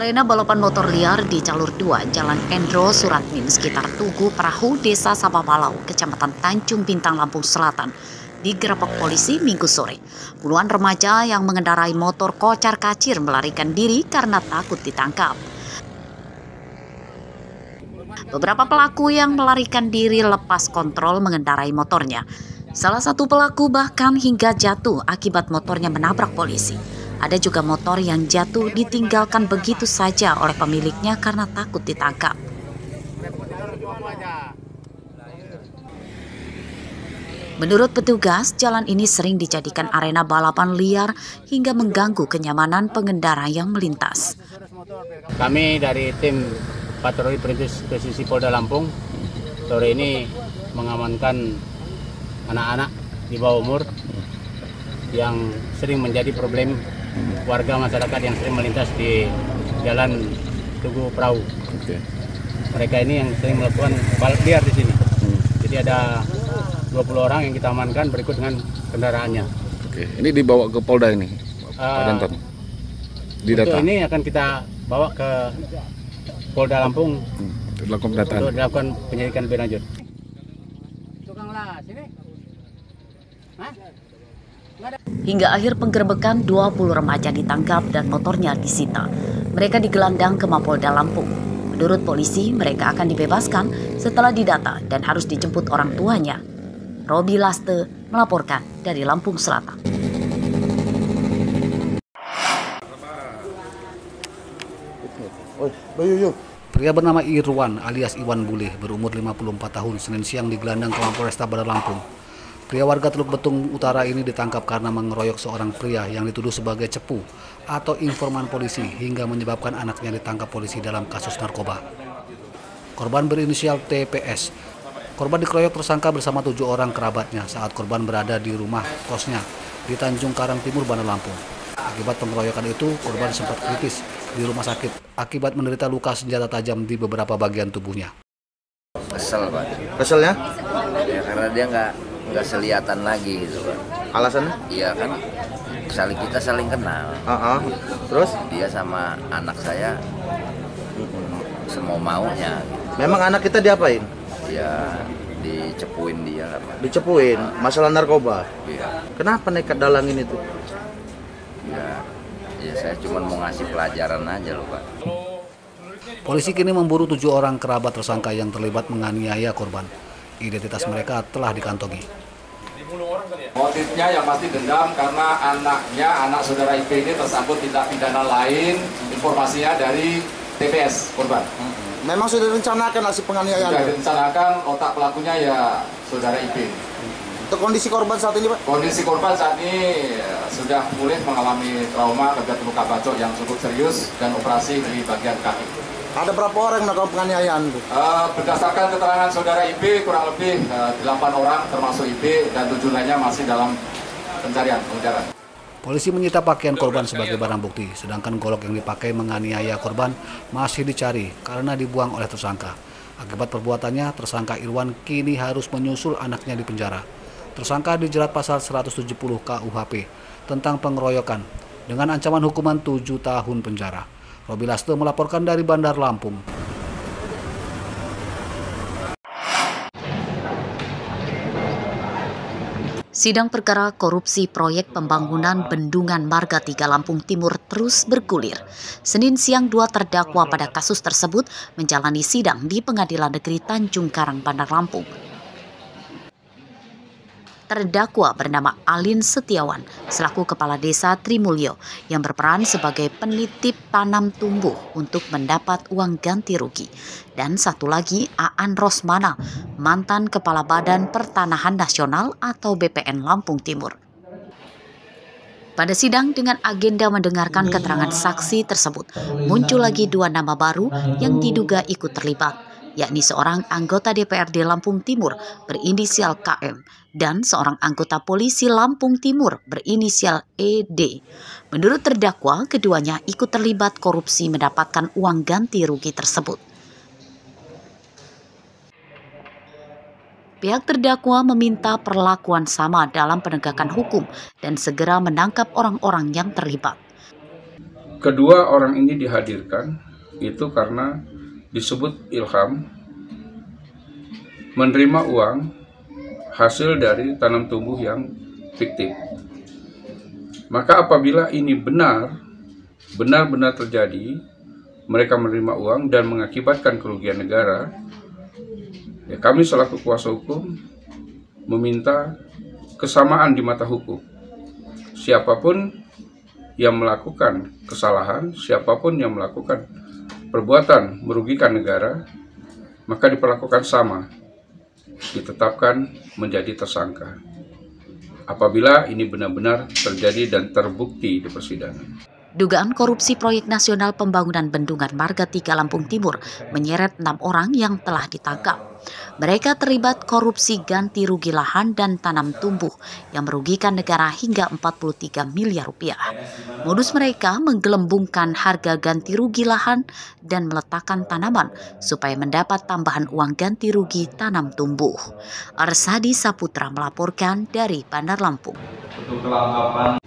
Arena balapan motor liar di jalur 2 Jalan Endro Suratmin sekitar Tugu Perahu, Desa Sababalau, Kecamatan Tanjung Bintang, Lampung Selatan, digerebek polisi Minggu sore. Puluhan remaja yang mengendarai motor kocar-kacir melarikan diri karena takut ditangkap. Beberapa pelaku yang melarikan diri lepas kontrol mengendarai motornya. Salah satu pelaku bahkan hingga jatuh akibat motornya menabrak polisi. Ada juga motor yang jatuh ditinggalkan begitu saja oleh pemiliknya karena takut ditangkap. Menurut petugas, jalan ini sering dijadikan arena balapan liar hingga mengganggu kenyamanan pengendara yang melintas. Kami dari tim Patroli Perintis Presisi Polda Lampung sore ini mengamankan anak-anak di bawah umur yang sering menjadi problem warga masyarakat yang sering melintas di Jalan Tugu Perahu. Mereka ini yang sering melakukan balap liar di sini. Jadi ada 20 orang yang kita amankan berikut dengan kendaraannya. Ini dibawa ke Polda ini, Pak Danton? Didata? Ini akan kita bawa ke Polda Lampung untuk dilakukan penyelidikan lebih lanjut. Hingga akhir penggerebekan, 20 remaja ditangkap dan motornya disita. Mereka digelandang ke Mapolda Lampung. Menurut polisi, mereka akan dibebaskan setelah didata dan harus dijemput orang tuanya. Robi Laste melaporkan dari Lampung Selatan. Pria bernama Irwan alias Iwan Bule berumur 54 tahun Senin siang digelandang ke Mapolresta Bandar Lampung. Pria warga Teluk Betung Utara ini ditangkap karena mengeroyok seorang pria yang dituduh sebagai cepu atau informan polisi hingga menyebabkan anaknya ditangkap polisi dalam kasus narkoba. Korban berinisial TPS. Korban dikeroyok tersangka bersama 7 orang kerabatnya saat korban berada di rumah kosnya di Tanjung Karang Timur, Bandar Lampung. Akibat pengeroyokan itu, korban sempat kritis di rumah sakit akibat menderita luka senjata tajam di beberapa bagian tubuhnya. Kesel, Pak. Keselnya? Ya, karena dia nggak selihatan lagi gitu, Pak. Alasannya? Iya kan, kita saling kenal. Terus? Dia sama anak saya semau maunya. Memang anak kita diapain? Ya dicepuin dia, Pak. Dicepuin, masalah narkoba. Iya. Kenapa nekat dalangin itu? Ya saya cuma mau ngasih pelajaran aja loh, Pak. Polisi kini memburu 7 orang kerabat tersangka yang terlibat menganiaya korban. Identitas mereka telah dikantongi. Motifnya yang pasti dendam karena anak saudara IP ini tersangkut tindak pidana lain, informasinya dari TPS korban. Memang sudah direncanakan aksi penganiayaan? Sudah direncanakan, otak pelakunya ya saudara IP. Untuk kondisi korban saat ini, Pak? Kondisi korban saat ini sudah pulih mengalami trauma akibat luka bacok yang cukup serius dan operasi di bagian kaki. Ada berapa orang yang melakukan penganiayaan? Berdasarkan keterangan saudara IP, kurang lebih 8 orang termasuk IP dan 7 lainnya masih dalam pencarian. Polisi menyita pakaian korban sebagai barang bukti, sedangkan golok yang dipakai menganiaya korban masih dicari karena dibuang oleh tersangka. Akibat perbuatannya, tersangka Irwan kini harus menyusul anaknya di penjara. Tersangka dijerat pasal 170 KUHP tentang pengeroyokan dengan ancaman hukuman 7 tahun penjara. Robi Laste melaporkan dari Bandar Lampung. Sidang perkara korupsi proyek pembangunan Bendungan Marga 3 Lampung Timur terus bergulir. Senin siang 2 terdakwa pada kasus tersebut menjalani sidang di Pengadilan Negeri Tanjung Karang, Bandar Lampung. Terdakwa bernama Alin Setiawan selaku Kepala Desa Trimulyo yang berperan sebagai penitip tanam tumbuh untuk mendapat uang ganti rugi. Dan satu lagi Aan Rosmana, mantan Kepala Badan Pertanahan Nasional atau BPN Lampung Timur. Pada sidang dengan agenda mendengarkan keterangan saksi tersebut, muncul lagi 2 nama baru yang diduga ikut terlibat, yakni seorang anggota DPRD Lampung Timur berinisial KM dan seorang anggota polisi Lampung Timur berinisial ED. Menurut terdakwa, keduanya ikut terlibat korupsi mendapatkan uang ganti rugi tersebut. Pihak terdakwa meminta perlakuan sama dalam penegakan hukum dan segera menangkap orang-orang yang terlibat. Kedua orang ini dihadirkan itu karena disebut Ilham menerima uang hasil dari tanam tumbuh yang fiktif. Maka apabila ini benar-benar terjadi, mereka menerima uang dan mengakibatkan kerugian negara, ya kami selaku kuasa hukum meminta kesamaan di mata hukum. Siapapun yang melakukan kesalahan, siapapun yang melakukan perbuatan merugikan negara, maka diperlakukan sama, ditetapkan menjadi tersangka. Apabila ini benar-benar terjadi dan terbukti di persidangan. Dugaan korupsi proyek nasional pembangunan bendungan Marga 3 Lampung Timur menyeret 6 orang yang telah ditangkap. Mereka terlibat korupsi ganti rugi lahan dan tanam tumbuh yang merugikan negara hingga 43 miliar rupiah. Modus mereka menggelembungkan harga ganti rugi lahan dan meletakkan tanaman supaya mendapat tambahan uang ganti rugi tanam tumbuh. Arsadi Saputra melaporkan dari Bandar Lampung. Untuk kelengkapan